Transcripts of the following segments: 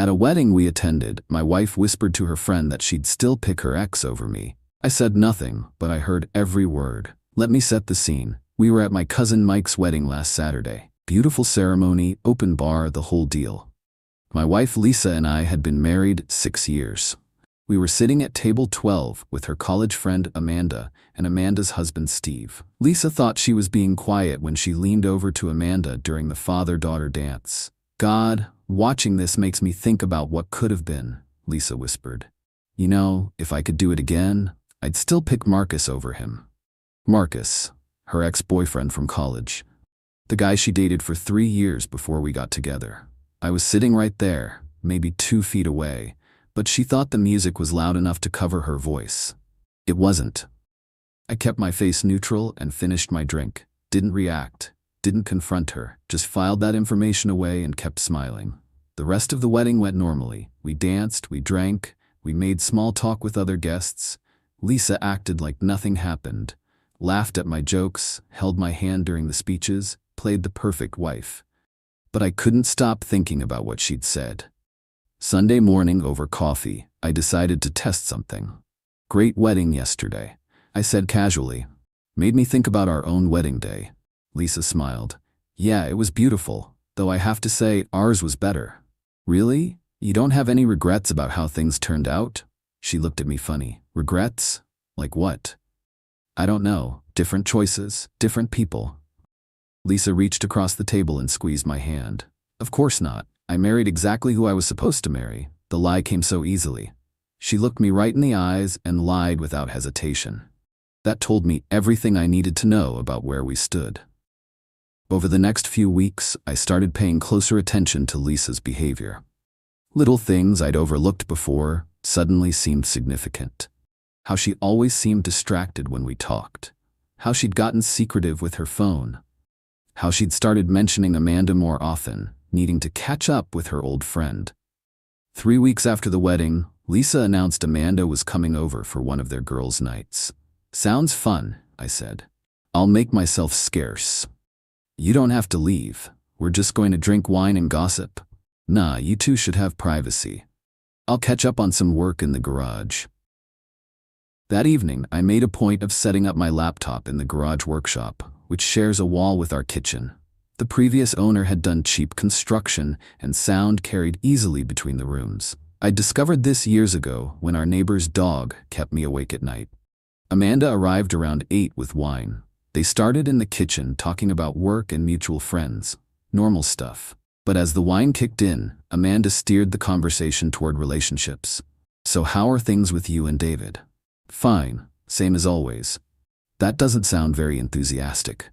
At a wedding we attended, my wife whispered to her friend that she'd still pick her ex over me. I said nothing, but I heard every word. Let me set the scene. We were at my cousin Mike's wedding last Saturday. Beautiful ceremony, open bar, the whole deal. My wife Lisa and I had been married 6 years. We were sitting at table 12 with her college friend Amanda and Amanda's husband Steve. Lisa thought she was being quiet when she leaned over to Amanda during the father-daughter dance. God, watching this makes me think about what could have been, Lisa whispered. You know, if I could do it again, I'd still pick Marcus over him. Marcus, her ex-boyfriend from college. The guy she dated for 3 years before we got together. I was sitting right there, maybe 2 feet away, but she thought the music was loud enough to cover her voice. It wasn't. I kept my face neutral and finished my drink. Didn't react, didn't confront her, just filed that information away and kept smiling. The rest of the wedding went normally. We danced, we drank, we made small talk with other guests. Lisa acted like nothing happened, laughed at my jokes, held my hand during the speeches, played the perfect wife. But I couldn't stop thinking about what she'd said. Sunday morning over coffee, I decided to test something. Great wedding yesterday, I said casually. Made me think about our own wedding day. Lisa smiled. Yeah, it was beautiful, though I have to say ours was better. Really? You don't have any regrets about how things turned out? She looked at me funny. Regrets? Like what? I don't know. Different choices, different people. Lisa reached across the table and squeezed my hand. Of course not. I married exactly who I was supposed to marry. The lie came so easily. She looked me right in the eyes and lied without hesitation. That told me everything I needed to know about where we stood. Over the next few weeks, I started paying closer attention to Lisa's behavior. Little things I'd overlooked before suddenly seemed significant. How she always seemed distracted when we talked. How she'd gotten secretive with her phone. How she'd started mentioning Amanda more often, needing to catch up with her old friend. 3 weeks after the wedding, Lisa announced Amanda was coming over for one of their girls' nights. Sounds fun, I said. I'll make myself scarce. You don't have to leave. We're just going to drink wine and gossip. Nah, you two should have privacy. I'll catch up on some work in the garage. That evening, I made a point of setting up my laptop in the garage workshop, which shares a wall with our kitchen. The previous owner had done cheap construction, and sound carried easily between the rooms. I discovered this years ago when our neighbor's dog kept me awake at night. Amanda arrived around 8 with wine. They started in the kitchen talking about work and mutual friends. Normal stuff. But as the wine kicked in, Amanda steered the conversation toward relationships. So how are things with you and David? Fine, same as always. That doesn't sound very enthusiastic.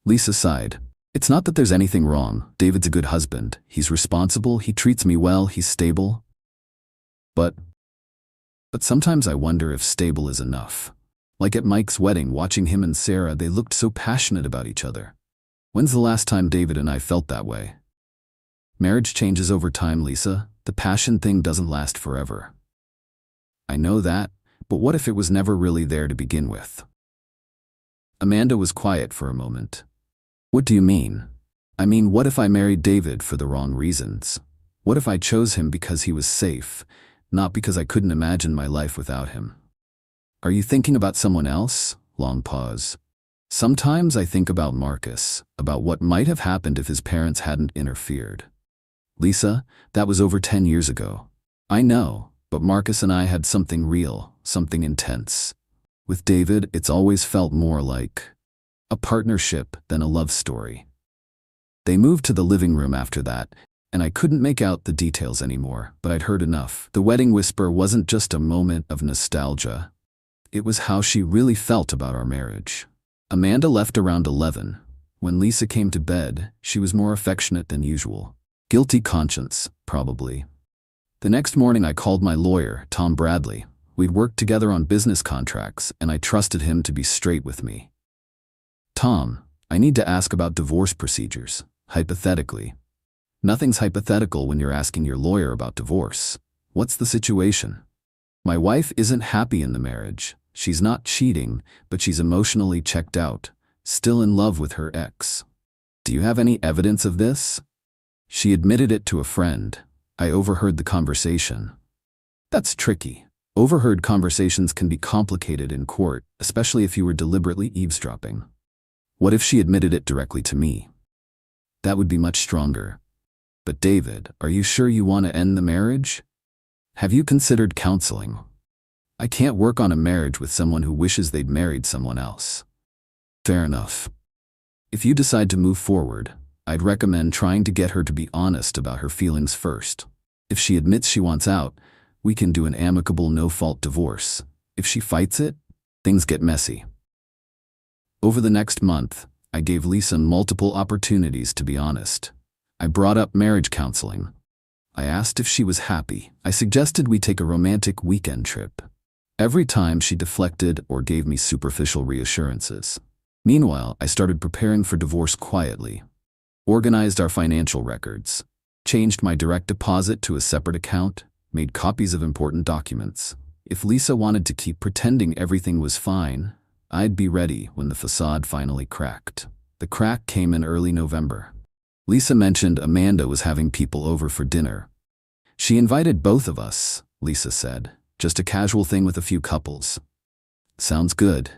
Lisa sighed. It's not that there's anything wrong. David's a good husband. He's responsible, he treats me well, he's stable. But sometimes I wonder if stable is enough. Like at Mike's wedding, watching him and Sarah, they looked so passionate about each other. When's the last time David and I felt that way? Marriage changes over time, Lisa. The passion thing doesn't last forever. I know that, but what if it was never really there to begin with? Amanda was quiet for a moment. What do you mean? I mean, what if I married David for the wrong reasons? What if I chose him because he was safe, not because I couldn't imagine my life without him? Are you thinking about someone else? Long pause. Sometimes I think about Marcus, about what might have happened if his parents hadn't interfered. Lisa, that was over 10 years ago. I know, but Marcus and I had something real, something intense. With David, it's always felt more like a partnership than a love story. They moved to the living room after that, and I couldn't make out the details anymore, but I'd heard enough. The wedding whisper wasn't just a moment of nostalgia. It was how she really felt about our marriage. Amanda left around 11. When Lisa came to bed, she was more affectionate than usual. Guilty conscience, probably. The next morning I called my lawyer, Tom Bradley. We'd worked together on business contracts, and I trusted him to be straight with me. Tom, I need to ask about divorce procedures, hypothetically. Nothing's hypothetical when you're asking your lawyer about divorce. What's the situation? My wife isn't happy in the marriage. She's not cheating, but she's emotionally checked out, still in love with her ex. Do you have any evidence of this? She admitted it to a friend. I overheard the conversation. That's tricky. Overheard conversations can be complicated in court, especially if you were deliberately eavesdropping. What if she admitted it directly to me? That would be much stronger. But David, are you sure you want to end the marriage? Have you considered counseling? I can't work on a marriage with someone who wishes they'd married someone else. Fair enough. If you decide to move forward, I'd recommend trying to get her to be honest about her feelings first. If she admits she wants out, we can do an amicable no-fault divorce. If she fights it, things get messy. Over the next month, I gave Lisa multiple opportunities to be honest. I brought up marriage counseling. I asked if she was happy. I suggested we take a romantic weekend trip. Every time she deflected or gave me superficial reassurances. Meanwhile, I started preparing for divorce quietly. Organized our financial records. Changed my direct deposit to a separate account. Made copies of important documents. If Lisa wanted to keep pretending everything was fine, I'd be ready when the facade finally cracked. The crack came in early November. Lisa mentioned Amanda was having people over for dinner. She invited both of us, Lisa said. Just a casual thing with a few couples. Sounds good.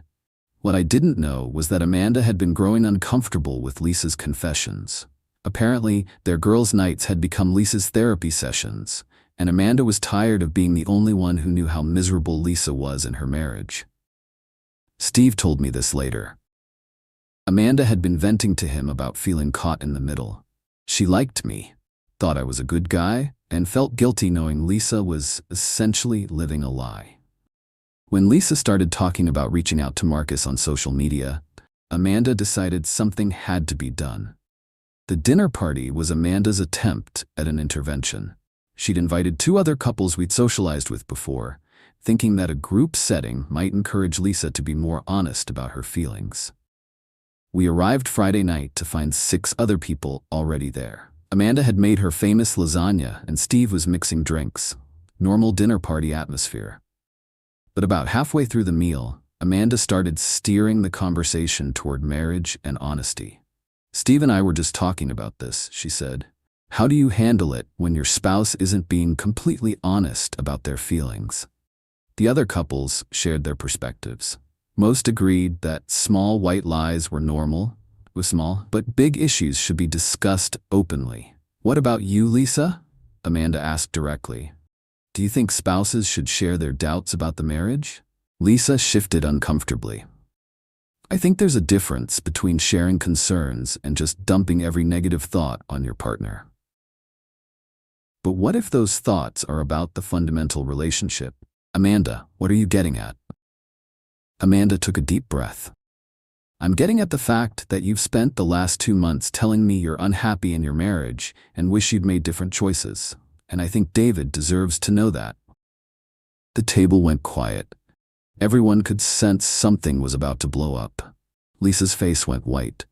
What I didn't know was that Amanda had been growing uncomfortable with Lisa's confessions. Apparently, their girls' nights had become Lisa's therapy sessions, and Amanda was tired of being the only one who knew how miserable Lisa was in her marriage. Steve told me this later. Amanda had been venting to him about feeling caught in the middle. She liked me, thought I was a good guy, and felt guilty knowing Lisa was essentially living a lie. When Lisa started talking about reaching out to Marcus on social media, Amanda decided something had to be done. The dinner party was Amanda's attempt at an intervention. She'd invited 2 other couples we'd socialized with before, thinking that a group setting might encourage Lisa to be more honest about her feelings. We arrived Friday night to find 6 other people already there. Amanda had made her famous lasagna and Steve was mixing drinks. Normal dinner party atmosphere. But about halfway through the meal, Amanda started steering the conversation toward marriage and honesty. Steve and I were just talking about this, she said. How do you handle it when your spouse isn't being completely honest about their feelings? The other couples shared their perspectives. Most agreed that small white lies were normal, but big issues should be discussed openly. What about you, Lisa? Amanda asked directly. Do you think spouses should share their doubts about the marriage? Lisa shifted uncomfortably. I think there's a difference between sharing concerns and just dumping every negative thought on your partner. But what if those thoughts are about the fundamental relationship? Amanda, what are you getting at? Amanda took a deep breath. I'm getting at the fact that you've spent the last 2 months telling me you're unhappy in your marriage and wish you'd made different choices, and I think David deserves to know that. The table went quiet. Everyone could sense something was about to blow up. Lisa's face went white.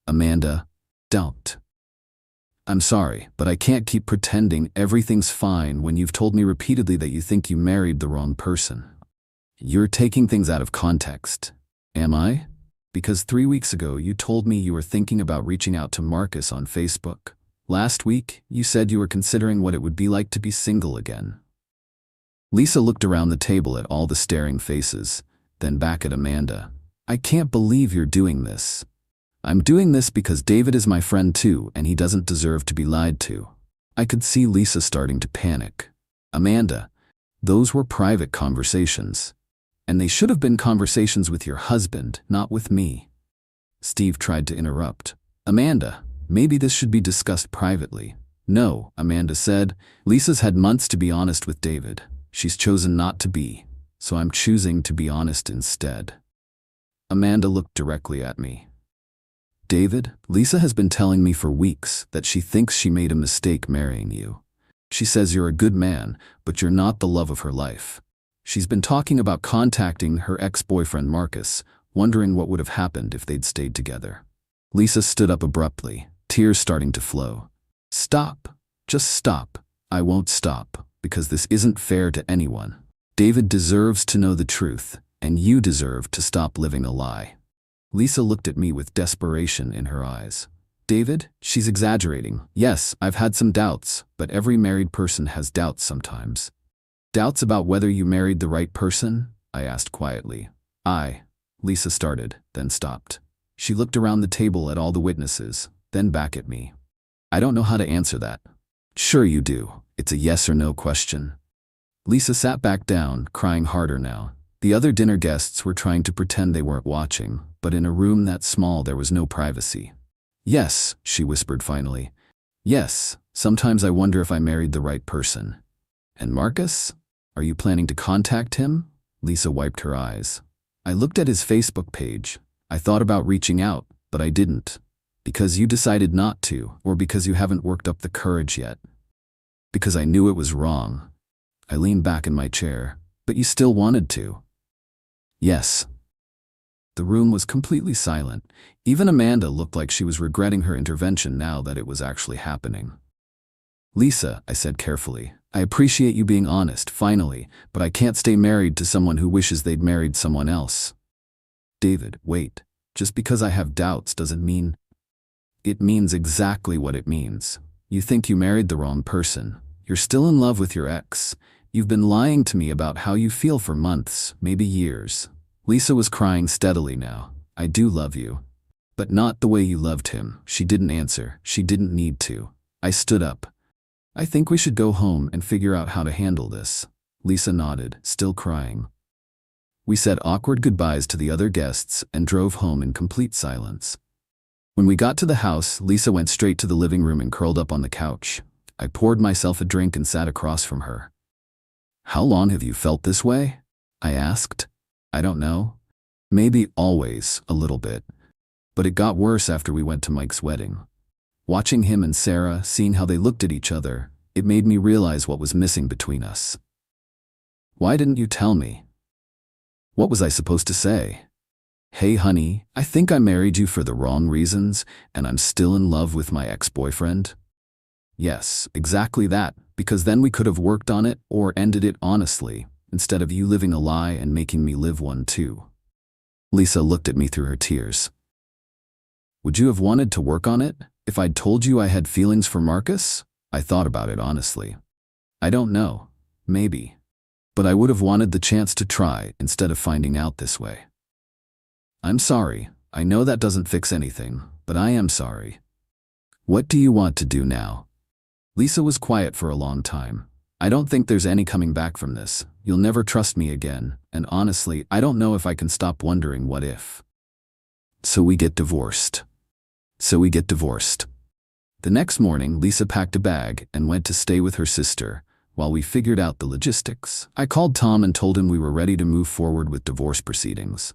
Amanda, don't. I'm sorry, but I can't keep pretending everything's fine when you've told me repeatedly that you think you married the wrong person. You're taking things out of context. Am I? Because 3 weeks ago you told me you were thinking about reaching out to Marcus on Facebook. Last week, you said you were considering what it would be like to be single again. Lisa looked around the table at all the staring faces, then back at Amanda. I can't believe you're doing this. I'm doing this because David is my friend too, and he doesn't deserve to be lied to. I could see Lisa starting to panic. Amanda, those were private conversations. And they should have been conversations with your husband, not with me. Steve tried to interrupt. Amanda, maybe this should be discussed privately. No, Amanda said. Lisa's had months to be honest with David. She's chosen not to be, so I'm choosing to be honest instead. Amanda looked directly at me. David, Lisa has been telling me for weeks that she thinks she made a mistake marrying you. She says you're a good man, but you're not the love of her life. She's been talking about contacting her ex-boyfriend Marcus, wondering what would have happened if they'd stayed together. Lisa stood up abruptly, tears starting to flow. Stop. Just stop. I won't stop, because this isn't fair to anyone. David deserves to know the truth, and you deserve to stop living a lie. Lisa looked at me with desperation in her eyes. David, she's exaggerating. Yes, I've had some doubts, but every married person has doubts sometimes. Doubts about whether you married the right person? I asked quietly. Lisa started, then stopped. She looked around the table at all the witnesses, then back at me. I don't know how to answer that. Sure you do. It's a yes or no question. Lisa sat back down, crying harder now. The other dinner guests were trying to pretend they weren't watching, but in a room that small there was no privacy. Yes, she whispered finally. Yes, sometimes I wonder if I married the right person. And Marcus? Are you planning to contact him? Lisa wiped her eyes. I looked at his Facebook page. I thought about reaching out, but I didn't. Because you decided not to, or because you haven't worked up the courage yet? Because I knew it was wrong. I leaned back in my chair. But you still wanted to. Yes. The room was completely silent. Even Amanda looked like she was regretting her intervention now that it was actually happening. Lisa, I said carefully, I appreciate you being honest, finally, but I can't stay married to someone who wishes they'd married someone else. David, wait. Just because I have doubts doesn't mean... It means exactly what it means. You think you married the wrong person. You're still in love with your ex. You've been lying to me about how you feel for months, maybe years. Lisa was crying steadily now. I do love you. But not the way you loved him. She didn't answer. She didn't need to. I stood up. I think we should go home and figure out how to handle this. Lisa nodded, still crying. We said awkward goodbyes to the other guests and drove home in complete silence. When we got to the house, Lisa went straight to the living room and curled up on the couch. I poured myself a drink and sat across from her. How long have you felt this way? I asked. I don't know. Maybe always, a little bit. But it got worse after we went to Mike's wedding. Watching him and Sarah, seeing how they looked at each other, it made me realize what was missing between us. Why didn't you tell me? What was I supposed to say? Hey honey, I think I married you for the wrong reasons, and I'm still in love with my ex-boyfriend? Yes, exactly that, because then we could have worked on it or ended it honestly, instead of you living a lie and making me live one too. Lisa looked at me through her tears. Would you have wanted to work on it if I'd told you I had feelings for Marcus? I thought about it honestly. I don't know. Maybe. But I would have wanted the chance to try instead of finding out this way. I'm sorry. I know that doesn't fix anything, but I am sorry. What do you want to do now? Lisa was quiet for a long time. I don't think there's any coming back from this. You'll never trust me again, and honestly, I don't know if I can stop wondering what if. So we get divorced. The next morning, Lisa packed a bag and went to stay with her sister while we figured out the logistics. I called Tom and told him we were ready to move forward with divorce proceedings.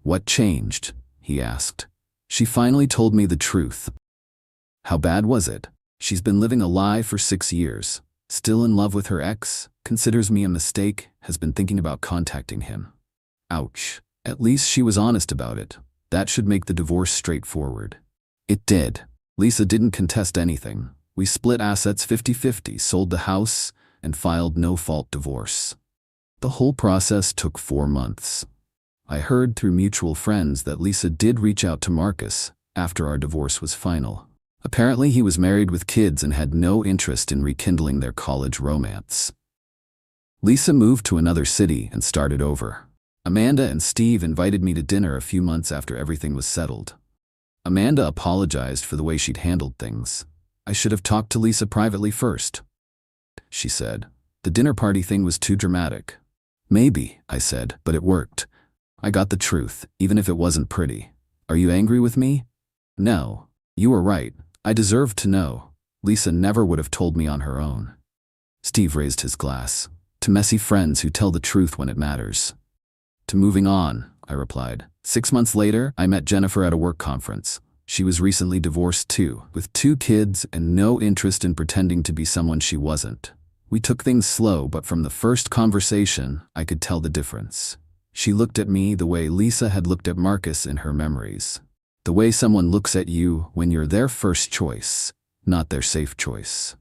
What changed? He asked. She finally told me the truth. How bad was it? She's been living a lie for 6 years. Still in love with her ex, considers me a mistake, has been thinking about contacting him. Ouch. At least she was honest about it. That should make the divorce straightforward. It did. Lisa didn't contest anything. We split assets 50-50, sold the house, and filed no-fault divorce. The whole process took 4 months. I heard through mutual friends that Lisa did reach out to Marcus after our divorce was final. Apparently he was married with kids and had no interest in rekindling their college romance. Lisa moved to another city and started over. Amanda and Steve invited me to dinner a few months after everything was settled. Amanda apologized for the way she'd handled things. I should have talked to Lisa privately first, she said. The dinner party thing was too dramatic. Maybe, I said, but it worked. I got the truth, even if it wasn't pretty. Are you angry with me? No. You were right. I deserved to know. Lisa never would have told me on her own. Steve raised his glass. To messy friends who tell the truth when it matters. To moving on, I replied. 6 months later, I met Jennifer at a work conference. She was recently divorced too, with 2 kids and no interest in pretending to be someone she wasn't. We took things slow, but from the first conversation, I could tell the difference. She looked at me the way Lisa had looked at Marcus in her memories. The way someone looks at you when you're their first choice, not their safe choice.